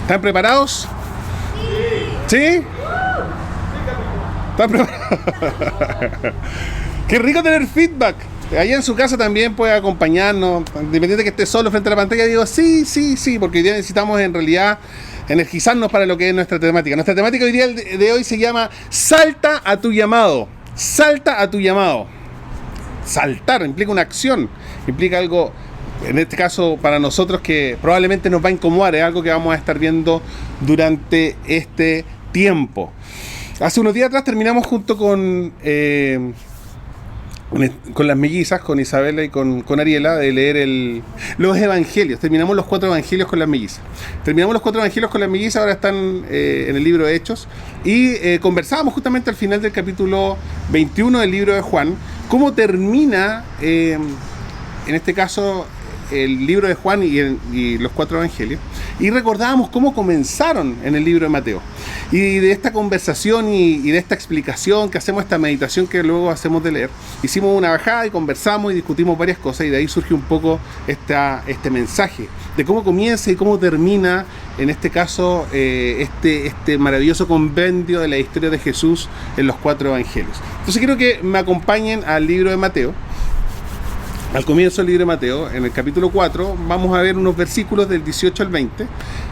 ¿Están preparados? ¿Sí? ¿Están preparados? Qué rico tener feedback. Allá en su casa también puede acompañarnos, independiente de que esté solo frente a la pantalla. Digo, sí, porque hoy día necesitamos en realidad energizarnos para lo que es nuestra temática. Nuestra temática hoy día de hoy se llama Salta a tu llamado. Salta a tu llamado. Saltar implica una acción, implica algo, en este caso para nosotros, que probablemente nos va a incomodar. Es algo que vamos a estar viendo durante este tiempo. Hace unos días atrás terminamos junto con las mellizas, con Isabela y con Ariela, de leer los evangelios. Terminamos los 4 evangelios con las mellizas. Terminamos los 4 evangelios con las mellizas, ahora están en el libro de Hechos. Y conversábamos justamente al final del capítulo 21 del libro de Juan, cómo termina, en este caso, el libro de Juan y los 4 evangelios. Y recordábamos cómo comenzaron en el libro de Mateo. Y de esta conversación y de esta explicación que hacemos, esta meditación que luego hacemos de leer, hicimos una bajada y conversamos y discutimos varias cosas, y de ahí surge un poco este mensaje de cómo comienza y cómo termina, en este caso, este maravilloso compendio de la historia de Jesús en los 4 evangelios. Entonces quiero que me acompañen al libro de Mateo. Al comienzo del libro de Mateo, en el capítulo 4, vamos a ver unos versículos del 18 al 20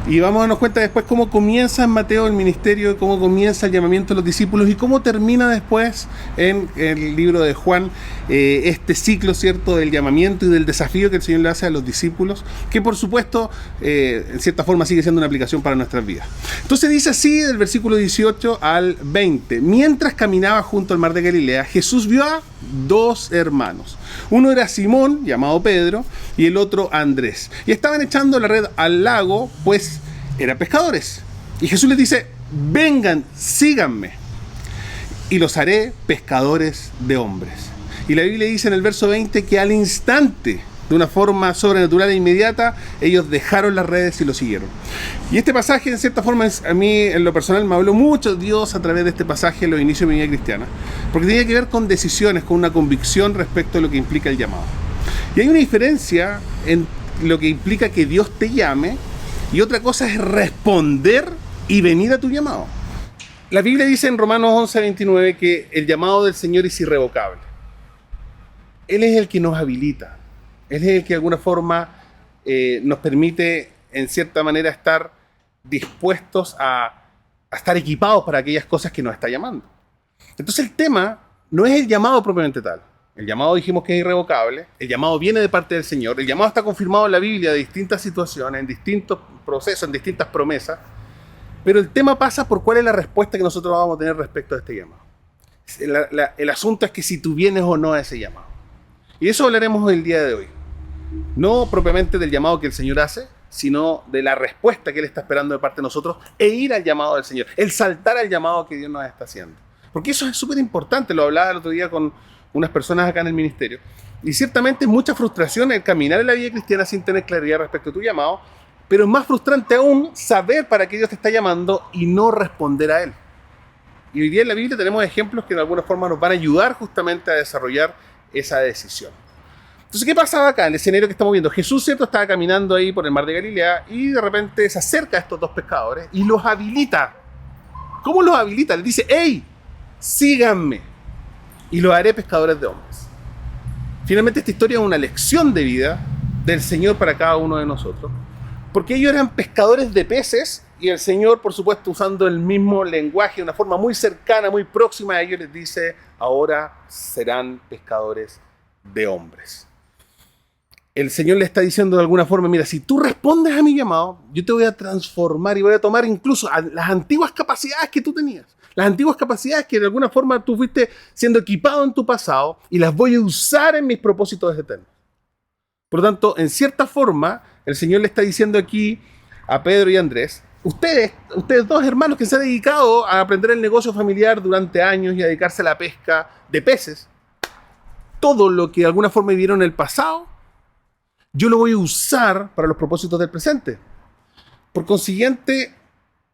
y vamos a darnos cuenta después cómo comienza en Mateo el ministerio, cómo comienza el llamamiento de los discípulos y cómo termina después en el libro de Juan este ciclo, ¿cierto?, del llamamiento y del desafío que el Señor le hace a los discípulos, que por supuesto, en cierta forma sigue siendo una aplicación para nuestras vidas. Entonces dice así, del versículo 18 al 20: mientras caminaba junto al mar de Galilea, Jesús vio a 2 hermanos. Uno era Simón, llamado Pedro, y el otro Andrés. Y estaban echando la red al lago, pues eran pescadores. Y Jesús les dice: vengan, síganme, y los haré pescadores de hombres. Y la Biblia dice en el verso 20 que al instante, de una forma sobrenatural e inmediata, ellos dejaron las redes y lo siguieron. Y este pasaje, en cierta forma, a mí en lo personal me habló mucho Dios a través de este pasaje en los inicios de mi vida cristiana, porque tenía que ver con decisiones, con una convicción respecto a lo que implica el llamado. Y hay una diferencia en lo que implica que Dios te llame, y otra cosa es responder y venir a tu llamado. La Biblia dice en Romanos 11:29 que el llamado del Señor es irrevocable. Él es el que nos habilita. Él es el que de alguna forma nos permite, en cierta manera, estar dispuestos a estar equipados para aquellas cosas que nos está llamando. Entonces el tema no es el llamado propiamente tal. El llamado dijimos que es irrevocable, el llamado viene de parte del Señor, el llamado está confirmado en la Biblia de distintas situaciones, en distintos procesos, en distintas promesas, pero el tema pasa por cuál es la respuesta que nosotros vamos a tener respecto a este llamado. El asunto es que si tú vienes o no a ese llamado. Y de eso hablaremos el día de hoy. No propiamente del llamado que el Señor hace, sino de la respuesta que Él está esperando de parte de nosotros e ir al llamado del Señor, el saltar al llamado que Dios nos está haciendo. Porque eso es súper importante, lo hablaba el otro día con unas personas acá en el ministerio, y ciertamente es mucha frustración el caminar en la vida cristiana sin tener claridad respecto a tu llamado, pero es más frustrante aún saber para qué Dios te está llamando y no responder a Él. Y hoy día en la Biblia tenemos ejemplos que de alguna forma nos van a ayudar justamente a desarrollar esa decisión. Entonces, ¿qué pasaba acá en el escenario que estamos viendo? Jesús, ¿cierto?, estaba caminando ahí por el mar de Galilea y de repente se acerca a estos 2 pescadores y los habilita. ¿Cómo los habilita? Les dice: ¡hey, síganme! Y los haré pescadores de hombres. Finalmente, esta historia es una lección de vida del Señor para cada uno de nosotros, porque ellos eran pescadores de peces y el Señor, por supuesto, usando el mismo lenguaje, de una forma muy cercana, muy próxima a ellos, les dice: ahora serán pescadores de hombres. El Señor le está diciendo de alguna forma: mira, si tú respondes a mi llamado, yo te voy a transformar y voy a tomar incluso las antiguas capacidades que tú tenías, las antiguas capacidades que de alguna forma tú fuiste siendo equipado en tu pasado, y las voy a usar en mis propósitos eternos. Por lo tanto, en cierta forma, el Señor le está diciendo aquí a Pedro y Andrés: ustedes 2 hermanos que se han dedicado a aprender el negocio familiar durante años y a dedicarse a la pesca de peces, todo lo que de alguna forma vivieron en el pasado, yo lo voy a usar para los propósitos del presente. Por consiguiente,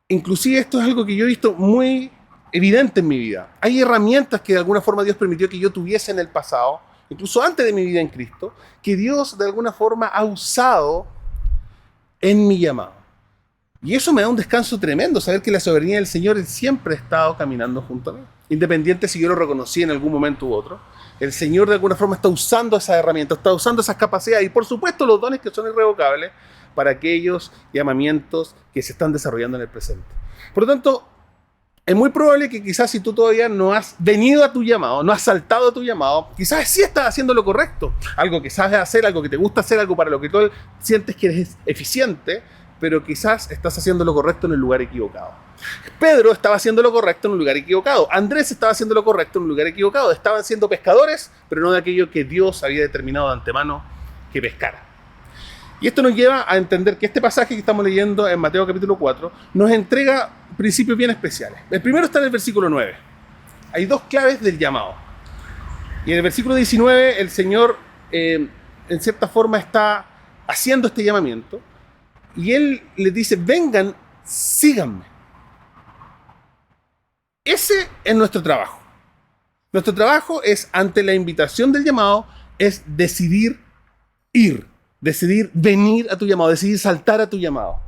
inclusive esto es algo que yo he visto muy evidente en mi vida. Hay herramientas que de alguna forma Dios permitió que yo tuviese en el pasado, incluso antes de mi vida en Cristo, que Dios de alguna forma ha usado en mi llamado. Y eso me da un descanso tremendo, saber que la soberanía del Señor Él siempre ha estado caminando junto a mí. Independiente si yo lo reconocí en algún momento u otro, el Señor de alguna forma está usando esas herramientas, está usando esas capacidades y por supuesto los dones que son irrevocables para aquellos llamamientos que se están desarrollando en el presente. Por lo tanto, es muy probable que quizás si tú todavía no has venido a tu llamado, no has saltado a tu llamado, quizás sí estás haciendo lo correcto, algo que sabes hacer, algo que te gusta hacer, algo para lo que tú sientes que eres eficiente, pero quizás estás haciendo lo correcto en el lugar equivocado. Pedro estaba haciendo lo correcto en un lugar equivocado. Andrés estaba haciendo lo correcto en un lugar equivocado. Estaban siendo pescadores, pero no de aquello que Dios había determinado de antemano que pescara. Y esto nos lleva a entender que este pasaje que estamos leyendo en Mateo capítulo 4 nos entrega principios bien especiales. El primero está en el versículo 9. Hay dos claves del llamado. Y en el versículo 19 el Señor en cierta forma está haciendo este llamamiento. Y Él les dice, vengan, síganme. Ese es nuestro trabajo. Nuestro trabajo es, ante la invitación del llamado, es decidir ir, decidir venir a tu llamado, decidir saltar a tu llamado.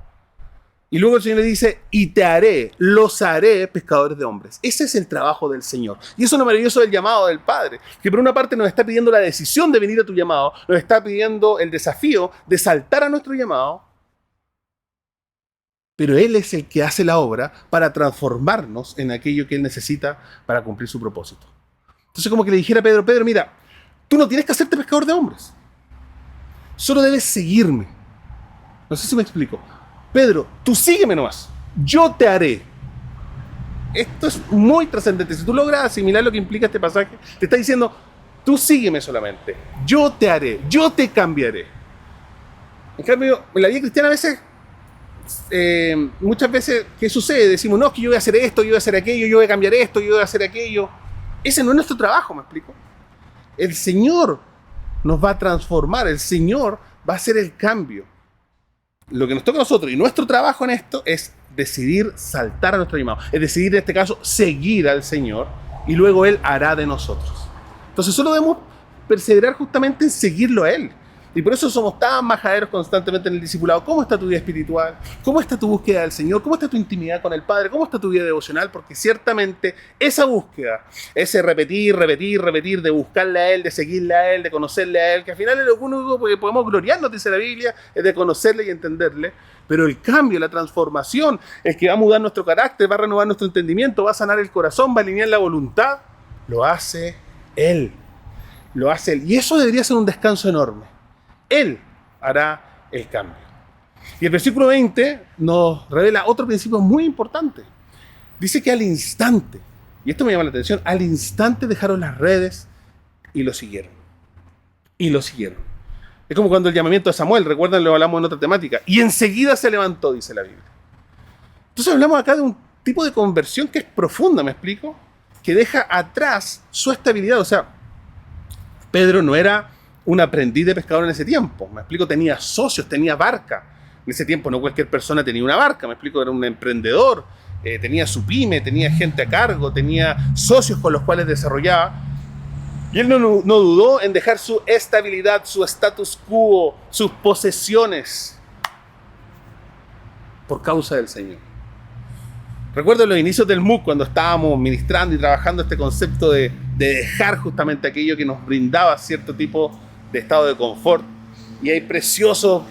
Y luego el Señor le dice, y te haré, los haré pescadores de hombres. Ese es el trabajo del Señor. Y eso es lo maravilloso del llamado del Padre, que por una parte nos está pidiendo la decisión de venir a tu llamado, nos está pidiendo el desafío de saltar a nuestro llamado, pero Él es el que hace la obra para transformarnos en aquello que Él necesita para cumplir su propósito. Entonces como que le dijera a Pedro, Pedro, mira, tú no tienes que hacerte pescador de hombres. Solo debes seguirme. No sé si me explico. Pedro, tú sígueme nomás. Yo te haré. Esto es muy trascendente. Si tú logras asimilar lo que implica este pasaje, te está diciendo, tú sígueme solamente. Yo te haré. Yo te cambiaré. En cambio, en la vida cristiana a veces... muchas veces, ¿qué sucede? Decimos, no, es que yo voy a hacer esto, yo voy a hacer aquello, yo voy a cambiar esto, yo voy a hacer aquello. Ese no es nuestro trabajo, ¿me explico? El Señor nos va a transformar, el Señor va a hacer el cambio. Lo que nos toca a nosotros y nuestro trabajo en esto es decidir saltar a nuestro llamado, es decidir en este caso seguir al Señor y luego Él hará de nosotros. Entonces solo debemos perseverar justamente en seguirlo a Él. Y por eso somos tan majaderos constantemente en el discipulado. ¿Cómo está tu vida espiritual? ¿Cómo está tu búsqueda del Señor? ¿Cómo está tu intimidad con el Padre? ¿Cómo está tu vida devocional? Porque ciertamente esa búsqueda, ese repetir, de buscarle a Él, de seguirle a Él, de conocerle a Él, que al final es lo único que podemos gloriarnos, dice la Biblia, es de conocerle y entenderle. Pero el cambio, la transformación, el que va a mudar nuestro carácter, va a renovar nuestro entendimiento, va a sanar el corazón, va a alinear la voluntad, lo hace Él. Lo hace Él. Y eso debería ser un descanso enorme. Él hará el cambio. Y el versículo 20 nos revela otro principio muy importante. Dice que al instante, y esto me llama la atención, al instante dejaron las redes y lo siguieron. Y lo siguieron. Es como cuando el llamamiento de Samuel, recuerdan, lo hablamos en otra temática, y enseguida se levantó, dice la Biblia. Entonces hablamos acá de un tipo de conversión que es profunda, ¿me explico? Que deja atrás su estabilidad. O sea, Pedro no era un aprendiz de pescador en ese tiempo, me explico, tenía socios, tenía barca. En ese tiempo no cualquier persona tenía una barca, me explico, era un emprendedor, tenía su pyme, tenía gente a cargo, tenía socios con los cuales desarrollaba. Y él no dudó en dejar su estabilidad, su status quo, sus posesiones por causa del Señor. Recuerdo los inicios del MOOC, cuando estábamos ministrando y trabajando este concepto de dejar justamente aquello que nos brindaba cierto tipo de estado de confort. Y hay preciosos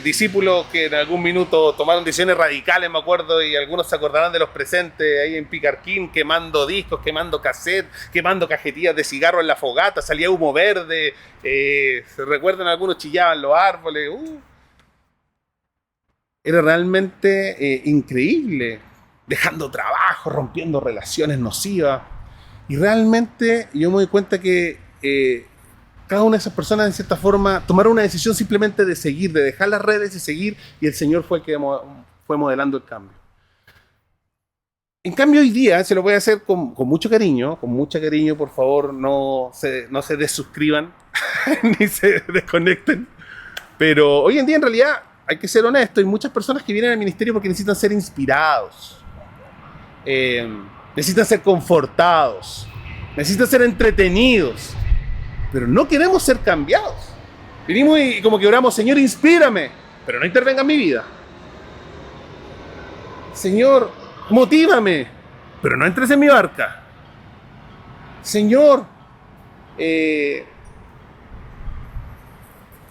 discípulos que en algún minuto tomaron decisiones radicales, me acuerdo, y algunos se acordarán de los presentes ahí en Picarquín, quemando discos, quemando cassette, quemando cajetillas de cigarro en la fogata, salía humo verde, se recuerdan, algunos chillaban los árboles. Era realmente increíble, dejando trabajo, rompiendo relaciones nocivas. Y realmente yo me doy cuenta que cada una de esas personas, en cierta forma, tomaron una decisión simplemente de seguir, de dejar las redes y seguir, y el Señor fue el que fue modelando el cambio. En cambio, hoy día se lo voy a hacer con mucho cariño, por favor, no se desuscriban, ni se desconecten. Pero hoy en día, en realidad, hay que ser honesto, hay muchas personas que vienen al ministerio porque necesitan ser inspirados, necesitan ser confortados, necesitan ser entretenidos, pero no queremos ser cambiados. Venimos y como que oramos, Señor, inspírame, pero no intervenga en mi vida. Señor, motívame, pero no entres en mi barca. Señor,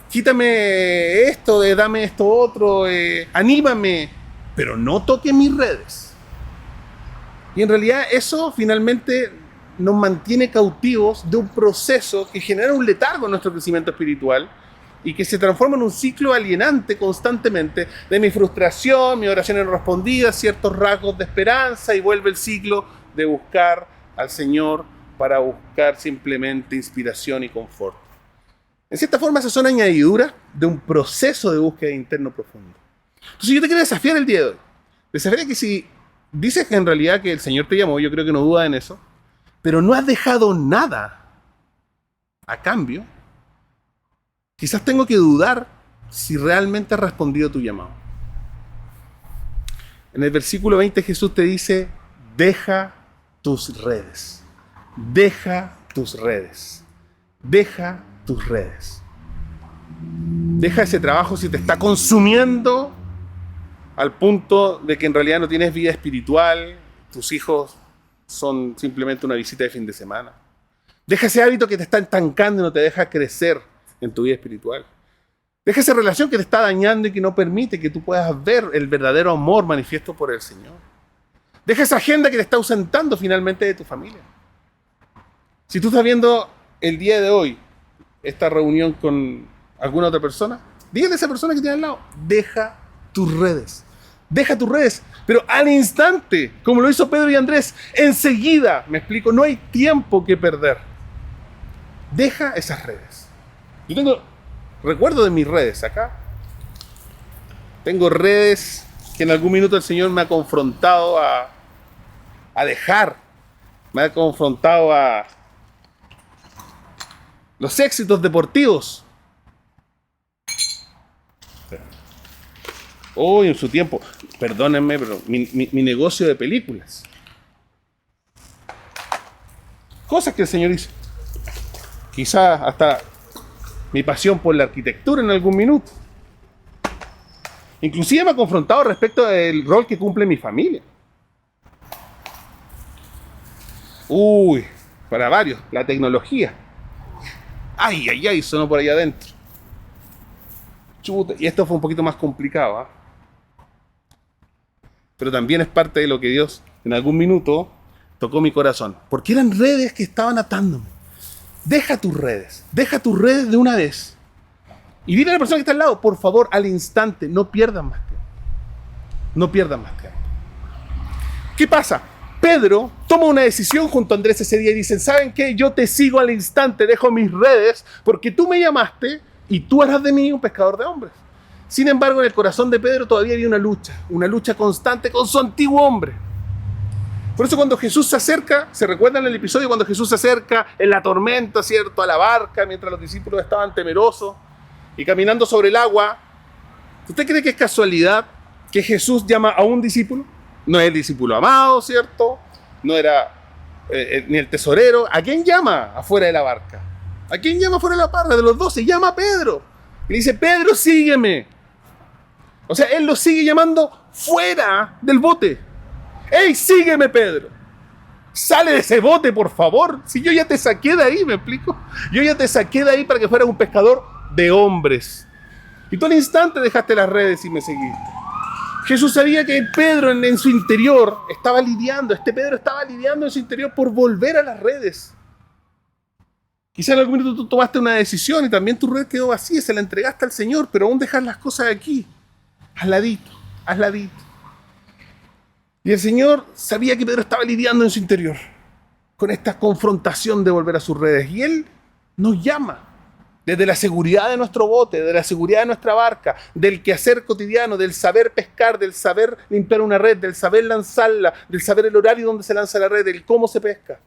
quítame esto, dame esto otro, anímame, pero no toques mis redes. Y en realidad eso finalmente nos mantiene cautivos de un proceso que genera un letargo en nuestro crecimiento espiritual y que se transforma en un ciclo alienante constantemente de mi frustración, mi oración no respondida, ciertos rasgos de esperanza, y vuelve el ciclo de buscar al Señor para buscar simplemente inspiración y confort. En cierta forma, esas son añadiduras de un proceso de búsqueda interno profundo. Entonces yo te quiero desafiar el día de hoy. Desafiar que si dices que en realidad que el Señor te llamó, yo creo que no duda en eso, pero no has dejado nada a cambio, quizás tengo que dudar si realmente has respondido a tu llamado. En el versículo 20 Jesús te dice, deja tus redes. Deja tus redes. Deja tus redes. Deja ese trabajo si te está consumiendo al punto de que en realidad no tienes vida espiritual, tus hijos son simplemente una visita de fin de semana. Deja ese hábito que te está estancando y no te deja crecer en tu vida espiritual. Deja esa relación que te está dañando y que no permite que tú puedas ver el verdadero amor manifiesto por el Señor. Deja esa agenda que te está ausentando finalmente de tu familia. Si tú estás viendo el día de hoy esta reunión con alguna otra persona, dígale a esa persona que tiene al lado, deja tus redes. Deja tus redes, pero al instante, como lo hizo Pedro y Andrés, enseguida, me explico, no hay tiempo que perder. Deja esas redes. Yo tengo recuerdo de mis redes acá. Tengo redes que en algún minuto el Señor me ha confrontado a dejar. Me ha confrontado a los éxitos deportivos. Hoy en su tiempo, perdónenme, pero mi negocio de películas. Cosas que el Señor hizo. Quizás hasta mi pasión por la arquitectura en algún minuto. Inclusive me ha confrontado respecto del rol que cumple mi familia. Para varios, la tecnología. Ay, sonó por ahí adentro. Chuta, y esto fue un poquito más complicado, ¿eh? Pero también es parte de lo que Dios en algún minuto tocó mi corazón. Porque eran redes que estaban atándome. Deja tus redes de una vez. Y dile a la persona que está al lado, por favor, al instante, no pierdan más tiempo. No pierdan más tiempo. ¿Qué pasa? Pedro toma una decisión junto a Andrés ese día y dicen, ¿saben qué? Yo te sigo al instante, dejo mis redes, porque tú me llamaste y tú harás de mí un pescador de hombres. Sin embargo, en el corazón de Pedro todavía había una lucha constante con su antiguo hombre. Por eso cuando Jesús se acerca, ¿se recuerdan el episodio cuando Jesús se acerca en la tormenta, ¿cierto? A la barca, mientras los discípulos estaban temerosos y caminando sobre el agua. ¿Usted cree que es casualidad que Jesús llama a un discípulo? No es el discípulo amado, ¿cierto? No era ni el tesorero. ¿A quién llama afuera de la barca? ¿A quién llama afuera de la barca? De los 12, llama a Pedro. Y le dice, Pedro, sígueme. O sea, él lo sigue llamando fuera del bote. ¡Ey, sígueme, Pedro! Sale de ese bote, por favor. Si yo ya te saqué de ahí, ¿me explico? Yo ya te saqué de ahí para que fueras un pescador de hombres. Y tú al instante dejaste las redes y me seguiste. Jesús sabía que Pedro en su interior estaba lidiando. Pedro estaba lidiando en su interior por volver a las redes. Quizá en algún momento tú tomaste una decisión y también tu red quedó vacía, se la entregaste al Señor, pero aún dejas las cosas aquí. Al ladito. Y el Señor sabía que Pedro estaba lidiando en su interior con esta confrontación de volver a sus redes. Y Él nos llama desde la seguridad de nuestro bote, de la seguridad de nuestra barca, del quehacer cotidiano, del saber pescar, del saber limpiar una red, del saber lanzarla, del saber el horario donde se lanza la red, del cómo se pesca.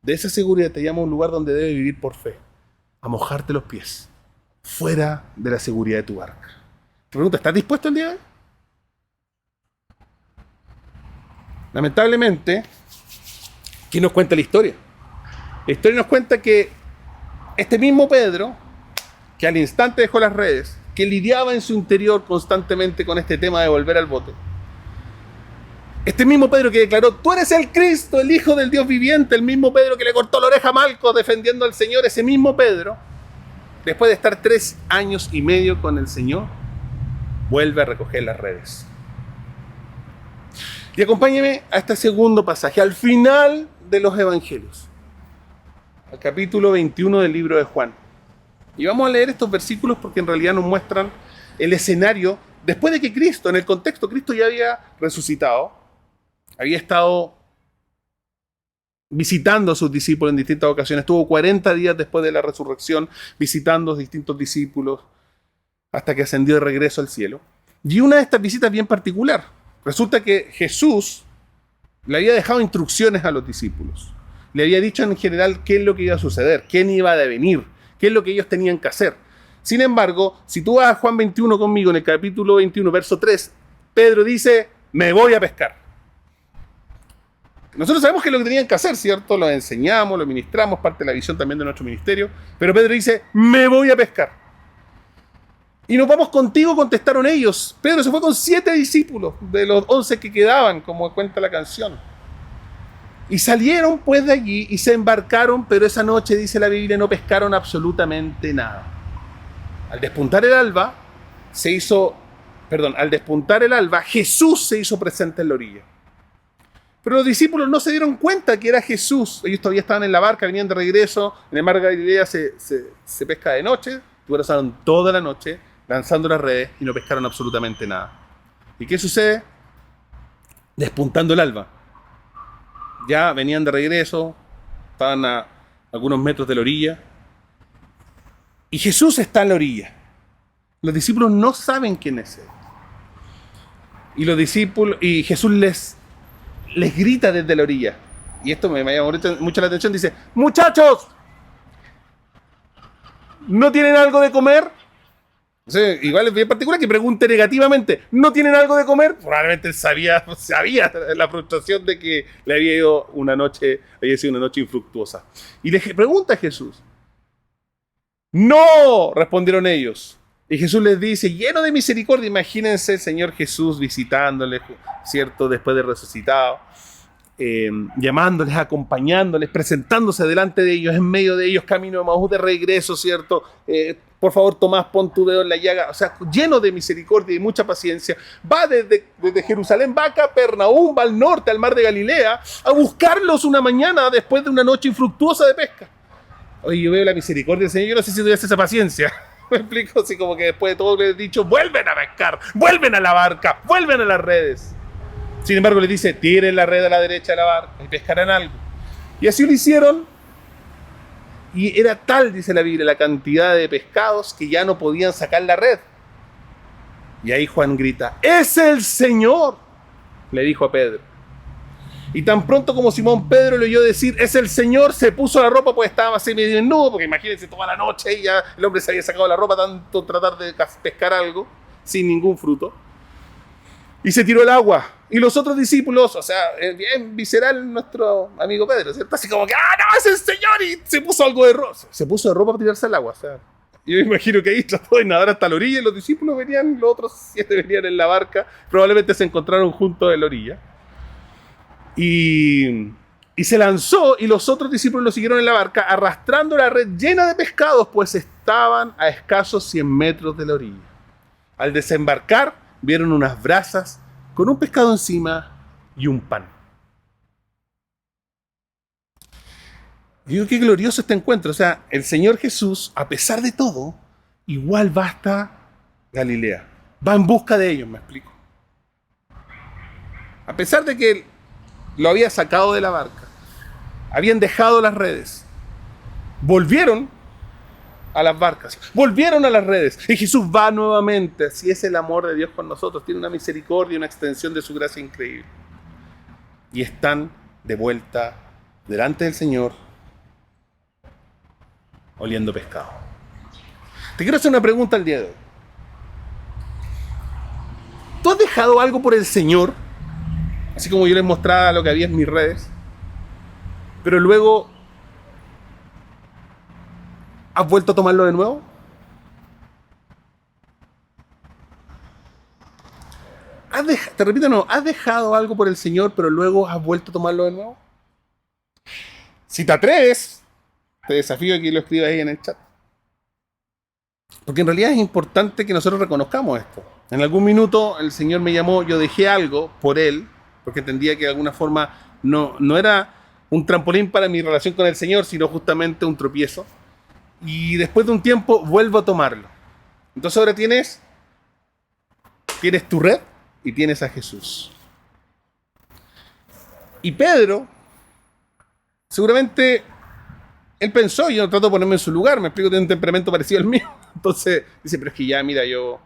De esa seguridad te llama a un lugar donde debes vivir por fe, a mojarte los pies, fuera de la seguridad de tu barca. Te pregunto, ¿estás dispuesto el día de hoy? Lamentablemente, ¿quién nos cuenta la historia? La historia nos cuenta que este mismo Pedro, que al instante dejó las redes, que lidiaba en su interior constantemente con este tema de volver al bote, Este mismo Pedro que declaró, tú eres el Cristo, el Hijo del Dios viviente, el mismo Pedro que le cortó la oreja a Malco defendiendo al Señor, ese mismo Pedro, después de estar 3 años y medio con el Señor, vuelve a recoger las redes. Y acompáñeme a este segundo pasaje, al final de los Evangelios, al capítulo 21 del libro de Juan. Y vamos a leer estos versículos porque en realidad nos muestran el escenario después de que Cristo, en el contexto, Cristo ya había resucitado, había estado visitando a sus discípulos en distintas ocasiones, estuvo 40 días después de la resurrección visitando a distintos discípulos hasta que ascendió de regreso al cielo. Y una de estas visitas bien particular. Resulta que Jesús le había dejado instrucciones a los discípulos. Le había dicho en general qué es lo que iba a suceder, quién iba a devenir, qué es lo que ellos tenían que hacer. Sin embargo, si tú vas a Juan 21 conmigo, en el capítulo 21, verso 3, Pedro dice, me voy a pescar. Nosotros sabemos que es lo que tenían que hacer, ¿cierto? Lo enseñamos, lo ministramos, parte de la visión también de nuestro ministerio. Pero Pedro dice, me voy a pescar. Y nos vamos contigo, contestaron ellos. Pedro se fue con 7 discípulos, de los 11 que quedaban, como cuenta la canción. Y salieron pues de allí y se embarcaron, pero esa noche, dice la Biblia, no pescaron absolutamente nada. Al despuntar el alba, Jesús se hizo presente en la orilla. Pero los discípulos no se dieron cuenta que era Jesús. Ellos todavía estaban en la barca, venían de regreso. En el mar de Galilea se pesca de noche. Pasaron toda la noche lanzando las redes y no pescaron absolutamente nada. ¿Y qué sucede? Despuntando el alba. Ya venían de regreso, estaban a algunos metros de la orilla. Y Jesús está en la orilla. Los discípulos no saben quién es él. Y Jesús les grita desde la orilla. Y esto me llama mucho la atención. Dice, muchachos, ¿no tienen algo de comer? O sea, igual es bien particular que pregunte negativamente, ¿no tienen algo de comer? Probablemente él sabía la frustración de que le había sido una noche infructuosa. Y le pregunta a Jesús. ¡No! Respondieron ellos. Y Jesús les dice, lleno de misericordia, imagínense el Señor Jesús visitándoles, ¿cierto? Después de resucitado, llamándoles, acompañándoles, presentándose delante de ellos, en medio de ellos, camino de Emaús de regreso, ¿cierto? Por favor, Tomás, pon tu dedo en la llaga. O sea, lleno de misericordia y mucha paciencia. Va desde Jerusalén, va a Capernaum, va al norte, al mar de Galilea, a buscarlos una mañana después de una noche infructuosa de pesca. Oye, yo veo la misericordia del Señor, yo no sé si tuviese esa paciencia. ¿Me explico? Así como que después de todo le he dicho, vuelven a pescar, vuelven a la barca, vuelven a las redes. Sin embargo, les dice, tiren la red a la derecha de la barca y pescarán algo. Y así lo hicieron. Y era tal, dice la Biblia, la cantidad de pescados que ya no podían sacar la red. Y ahí Juan grita, ¡es el Señor! Le dijo a Pedro. Y tan pronto como Simón Pedro le oyó decir, es el Señor, se puso la ropa, pues estaba así medio desnudo, porque imagínense toda la noche y ya el hombre se había sacado la ropa tanto tratar de pescar algo, sin ningún fruto. Y se tiró el agua. Y los otros discípulos, o sea, bien visceral nuestro amigo Pedro, ¿cierto? Así como que, no, es el Señor, y se puso algo de ropa. Se puso de ropa para tirarse al agua, o sea. Yo me imagino que ahí trató de nadar hasta la orilla y los discípulos venían, los otros 7 venían en la barca, probablemente se encontraron juntos en la orilla. Y se lanzó y los otros discípulos lo siguieron en la barca arrastrando la red llena de pescados, pues estaban a escasos 100 metros de la orilla. Al desembarcar vieron unas brasas con un pescado encima y un pan. Y digo, qué glorioso este encuentro. O sea, el Señor Jesús, a pesar de todo, igual va hasta Galilea. Va en busca de ellos, me explico. A pesar de que lo había sacado de la barca, habían dejado las redes, volvieron a las barcas, volvieron a las redes, y Jesús va nuevamente. Así es el amor de Dios con nosotros, tiene una misericordia y una extensión de su gracia increíble. Y están de vuelta delante del Señor, oliendo pescado. Te quiero hacer una pregunta el día de hoy. ¿Tú has dejado algo por el Señor? Así como yo les mostraba lo que había en mis redes, pero luego ¿has vuelto a tomarlo de nuevo? te repito, no, ¿has dejado algo por el Señor, pero luego has vuelto a tomarlo de nuevo? Si te atreves, te desafío a que lo escribas ahí en el chat. Porque en realidad es importante que nosotros reconozcamos esto. En algún minuto el Señor me llamó, yo dejé algo por Él, porque entendía que de alguna forma no era un trampolín para mi relación con el Señor, sino justamente un tropiezo. Y después de un tiempo vuelvo a tomarlo. Entonces ahora tienes tu red y tienes a Jesús. Y Pedro, seguramente, él pensó, yo trato de ponerme en su lugar, me explico, tiene un temperamento parecido al mío. Entonces dice, pero es que ya, mira, yo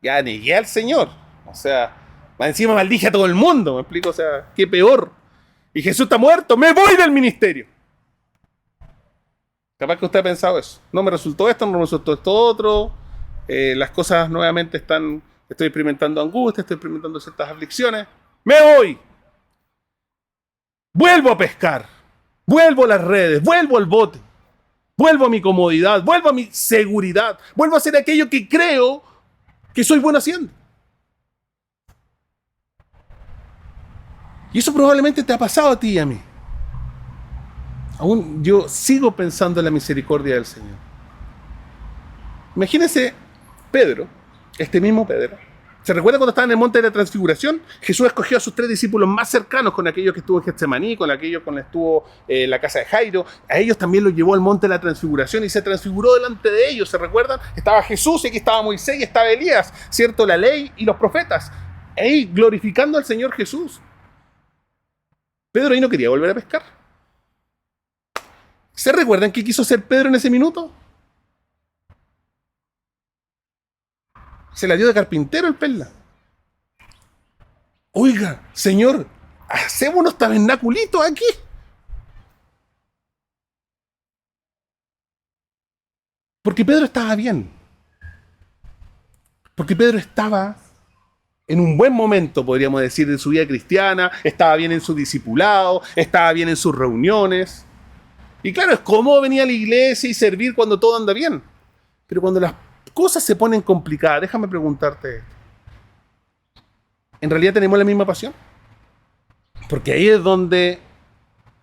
ya negué al Señor. O sea, más encima maldije a todo el mundo, me explico, o sea, qué peor. Y Jesús está muerto, me voy del ministerio. Capaz que usted ha pensado eso. No me resultó esto, no me resultó esto otro. Las cosas nuevamente estoy experimentando angustia, estoy experimentando ciertas aflicciones. Me voy. Vuelvo a pescar. Vuelvo a las redes, vuelvo al bote. Vuelvo a mi comodidad, vuelvo a mi seguridad. Vuelvo a hacer aquello que creo que soy bueno haciendo. Y eso probablemente te ha pasado a ti y a mí. Aún yo sigo pensando en la misericordia del Señor. Imagínense Pedro, este mismo Pedro. ¿Se recuerda cuando estaba en el monte de la transfiguración? Jesús escogió a sus 3 discípulos más cercanos, con aquellos que estuvo en Getsemaní, con aquellos con los que estuvo en la casa de Jairo. A ellos también los llevó al monte de la transfiguración y se transfiguró delante de ellos. ¿Se recuerdan? Estaba Jesús y aquí estaba Moisés y estaba Elías, ¿cierto? La ley y los profetas. Ahí glorificando al Señor Jesús. Pedro ahí no quería volver a pescar. ¿Se recuerdan qué quiso hacer Pedro en ese minuto? Se la dio de carpintero el perla. Oiga, Señor, hacemos unos tabernaculitos aquí. Porque Pedro estaba bien. Porque Pedro estaba en un buen momento, podríamos decir, de su vida cristiana. Estaba bien en su discipulado, estaba bien en sus reuniones. Y claro, es cómodo venir a la iglesia y servir cuando todo anda bien. Pero cuando las cosas se ponen complicadas, déjame preguntarte esto. ¿En realidad tenemos la misma pasión? Porque ahí es donde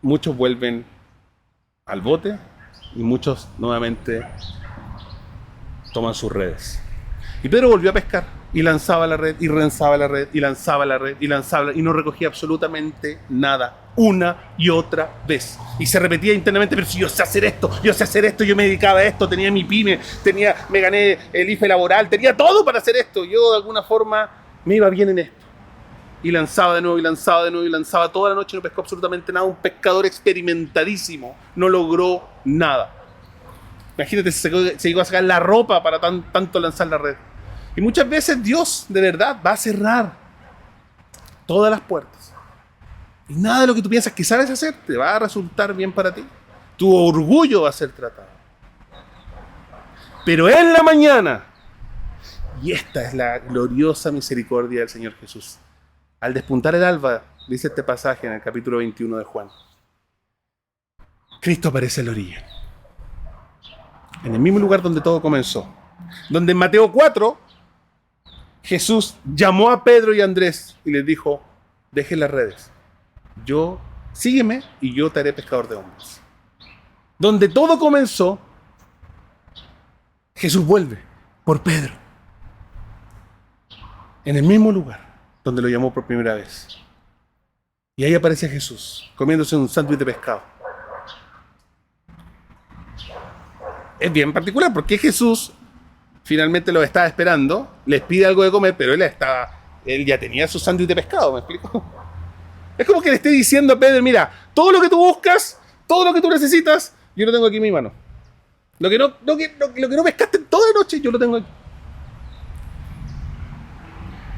muchos vuelven al bote y muchos nuevamente toman sus redes. Y Pedro volvió a pescar y lanzaba la red y lanzaba la red y lanzaba la red y lanzaba y no recogía absolutamente nada, una y otra vez. Y se repetía internamente, pero si yo sé hacer esto, yo me dedicaba a esto, tenía mi pyme, me gané el IFE laboral, tenía todo para hacer esto. Yo de alguna forma me iba bien en esto. Y lanzaba de nuevo y lanzaba de nuevo y lanzaba toda la noche y no pescó absolutamente nada. Un pescador experimentadísimo no logró nada. Imagínate, se llegó a sacar la ropa para tanto lanzar la red. Y muchas veces Dios de verdad va a cerrar todas las puertas. Y nada de lo que tú piensas que sabes hacer te va a resultar bien para ti. Tu orgullo va a ser tratado. Pero en la mañana, y esta es la gloriosa misericordia del Señor Jesús, al despuntar el alba, dice este pasaje en el capítulo 21 de Juan, Cristo aparece en la orilla. En el mismo lugar donde todo comenzó. Donde en Mateo 4, Jesús llamó a Pedro y a Andrés y les dijo, dejen las redes. Sígueme y yo te haré pescador de hombres. Donde todo comenzó, Jesús vuelve por Pedro. En el mismo lugar donde lo llamó por primera vez. Y ahí aparece Jesús comiéndose un sándwich de pescado. Es bien particular porque Jesús finalmente los estaba esperando, les pide algo de comer, pero él ya tenía su sándwich de pescado, ¿me explico? Es como que le esté diciendo a Pedro, mira, todo lo que tú buscas, todo lo que tú necesitas, yo lo tengo aquí en mi mano. Lo que no pescaste toda la noche, yo lo tengo aquí.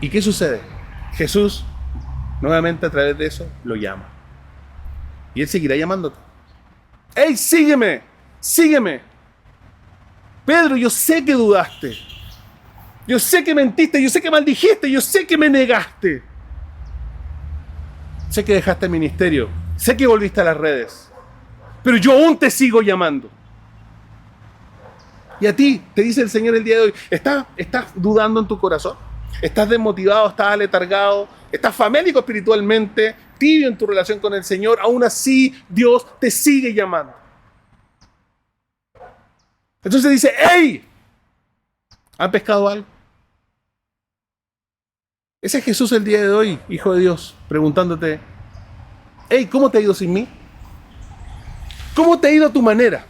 ¿Y qué sucede? Jesús, nuevamente a través de eso, lo llama. Y él seguirá llamándote. ¡Ey, sígueme! ¡Sígueme! Pedro, yo sé que dudaste. Yo sé que mentiste, yo sé que maldijiste, yo sé que me negaste. Sé que dejaste el ministerio, sé que volviste a las redes. Pero yo aún te sigo llamando. Y a ti, te dice el Señor el día de hoy, ¿estás dudando en tu corazón? Estás desmotivado, estás aletargado, estás famélico espiritualmente, tibio en tu relación con el Señor. Aún así, Dios te sigue llamando. Entonces dice, ¡hey! ¿Han pescado algo? Ese es Jesús el día de hoy, Hijo de Dios, preguntándote, hey, ¿cómo te ha ido sin mí? ¿Cómo te ha ido a tu manera?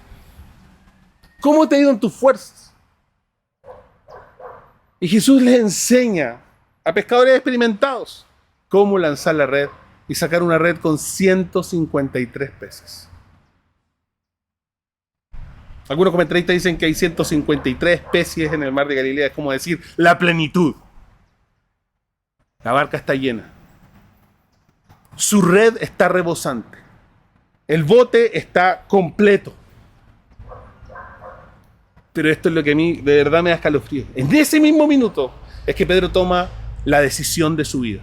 ¿Cómo te ha ido en tus fuerzas? Y Jesús les enseña a pescadores experimentados cómo lanzar la red y sacar una red con 153 peces. Algunos comentaristas dicen que hay 153 especies en el mar de Galilea, es como decir, la plenitud. La barca está llena. Su red está rebosante. El bote está completo. Pero esto es lo que a mí de verdad me da escalofrío. En ese mismo minuto es que Pedro toma la decisión de su vida.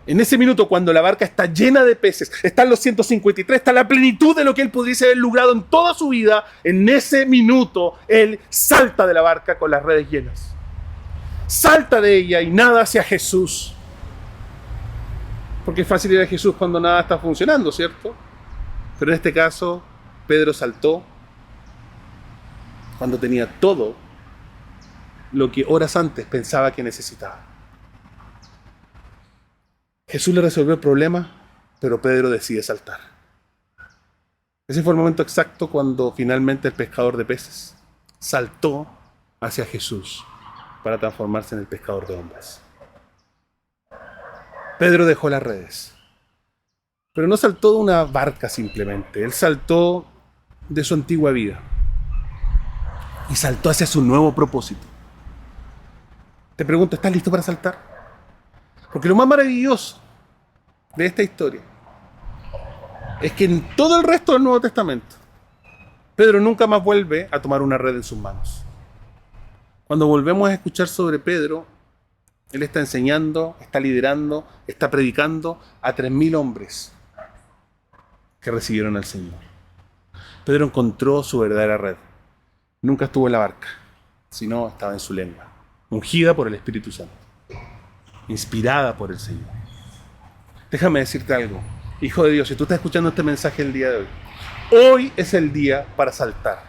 En ese minuto, cuando la barca está llena de peces, están los 153, está la plenitud de lo que él pudiese haber logrado en toda su vida, en ese minuto él salta de la barca con las redes llenas. Salta de ella y nada hacia Jesús. Porque es fácil ir a Jesús cuando nada está funcionando, ¿cierto? Pero en este caso, Pedro saltó cuando tenía todo lo que horas antes pensaba que necesitaba. Jesús le resolvió el problema, pero Pedro decide saltar. Ese fue el momento exacto cuando finalmente el pescador de peces saltó hacia Jesús para transformarse en el pescador de hombres. Pedro dejó las redes, pero no saltó de una barca simplemente, él saltó de su antigua vida y saltó hacia su nuevo propósito. Te pregunto, ¿estás listo para saltar? Porque lo más maravilloso de esta historia es que en todo el resto del Nuevo Testamento, Pedro nunca más vuelve a tomar una red en sus manos. Cuando volvemos a escuchar sobre Pedro, él está enseñando, está liderando, está predicando a 3.000 hombres que recibieron al Señor. Pedro encontró su verdadera red. Nunca estuvo en la barca, sino estaba en su lengua, ungida por el Espíritu Santo, inspirada por el Señor. Déjame decirte algo, Hijo de Dios, si tú estás escuchando este mensaje el día de hoy es el día para saltar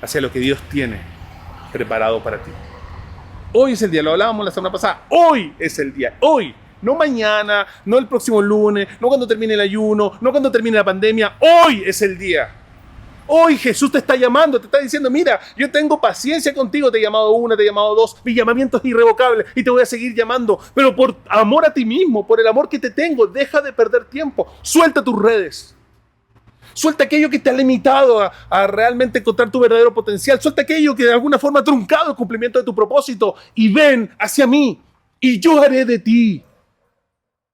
hacia lo que Dios tiene preparado para ti. Hoy es el día, lo hablábamos la semana pasada, hoy es el día, hoy, no mañana, no el próximo lunes, no cuando termine el ayuno, no cuando termine la pandemia, hoy es el día. Hoy Jesús te está llamando, te está diciendo, mira, yo tengo paciencia contigo, te he llamado una, te he llamado dos, mi llamamiento es irrevocable y te voy a seguir llamando, pero por amor a ti mismo, por el amor que te tengo, deja de perder tiempo, suelta tus redes. Suelta aquello que te ha limitado a realmente encontrar tu verdadero potencial. Suelta aquello que de alguna forma ha truncado el cumplimiento de tu propósito y ven hacia mí y yo haré de ti.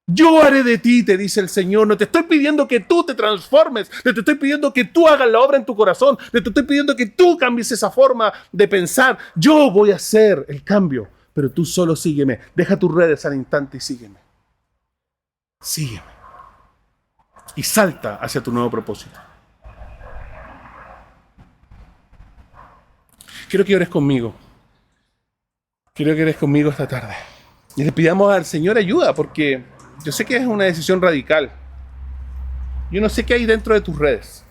Yo haré de ti, te dice el Señor. No te estoy pidiendo que tú te transformes. No te estoy pidiendo que tú hagas la obra en tu corazón. No te estoy pidiendo que tú cambies esa forma de pensar. Yo voy a hacer el cambio, pero tú solo sígueme. Deja tus redes al instante y sígueme. Sígueme. Y salta hacia tu nuevo propósito. Quiero que ores conmigo. Quiero que ores conmigo esta tarde. Y le pidamos al Señor ayuda, porque yo sé que es una decisión radical. Yo no sé qué hay dentro de tus redes.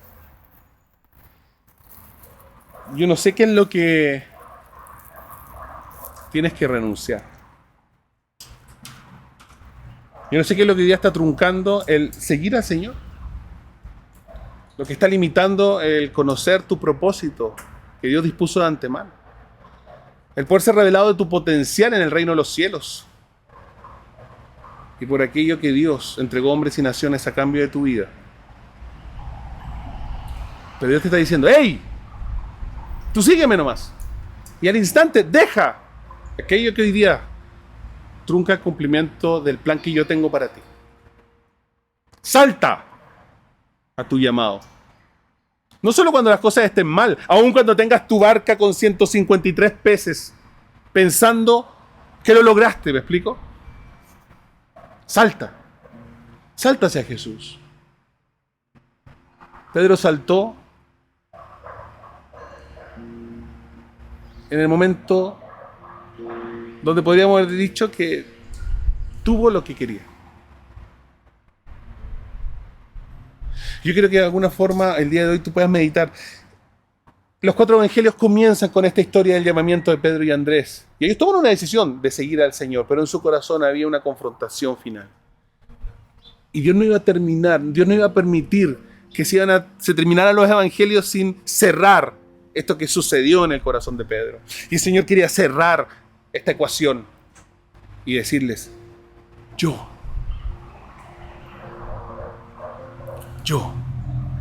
Yo no sé qué es lo que tienes que renunciar. Yo no sé qué es lo que hoy día está truncando el seguir al Señor. Lo que está limitando el conocer tu propósito que Dios dispuso de antemano. El poder ser revelado de tu potencial en el reino de los cielos. Y por aquello que Dios entregó hombres y naciones a cambio de tu vida. Pero Dios te está diciendo, ¡hey! Tú sígueme nomás. Y al instante deja aquello que hoy día trunca el cumplimiento del plan que yo tengo para ti. Salta a tu llamado. No solo cuando las cosas estén mal, aun cuando tengas tu barca con 153 peces, pensando que lo lograste, ¿me explico? Salta. Salta hacia Jesús. Pedro saltó en el momento donde podríamos haber dicho que tuvo lo que quería. Yo creo que de alguna forma el día de hoy tú puedas meditar. Los 4 evangelios comienzan con esta historia del llamamiento de Pedro y Andrés. Y ellos toman una decisión de seguir al Señor, pero en su corazón había una confrontación final. Y Dios no iba a terminar, Dios no iba a permitir que se terminaran los evangelios sin cerrar esto que sucedió en el corazón de Pedro. Y el Señor quería cerrar esta ecuación y decirles, yo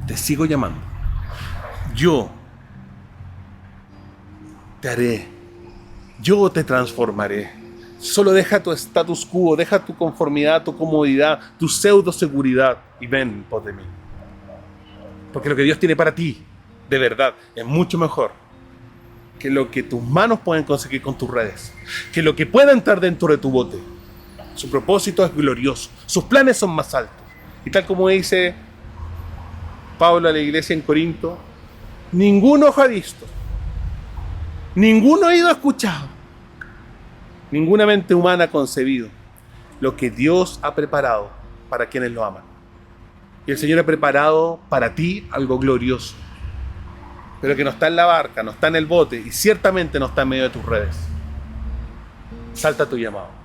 te sigo llamando. Yo te haré. Yo te transformaré. Solo deja tu status quo, deja tu conformidad, tu comodidad, tu pseudo seguridad y ven en pos de mí. Porque lo que Dios tiene para ti, de verdad, es mucho mejor que lo que tus manos pueden conseguir con tus redes, que lo que pueda entrar dentro de tu bote. Su propósito es glorioso, sus planes son más altos. Y tal como dice Pablo a la iglesia en Corinto, ningún ojo ha visto, ningún oído ha escuchado, ninguna mente humana ha concebido lo que Dios ha preparado para quienes lo aman. Y el Señor ha preparado para ti algo glorioso, pero que no está en la barca, no está en el bote y ciertamente no está en medio de tus redes. Salta tu llamado.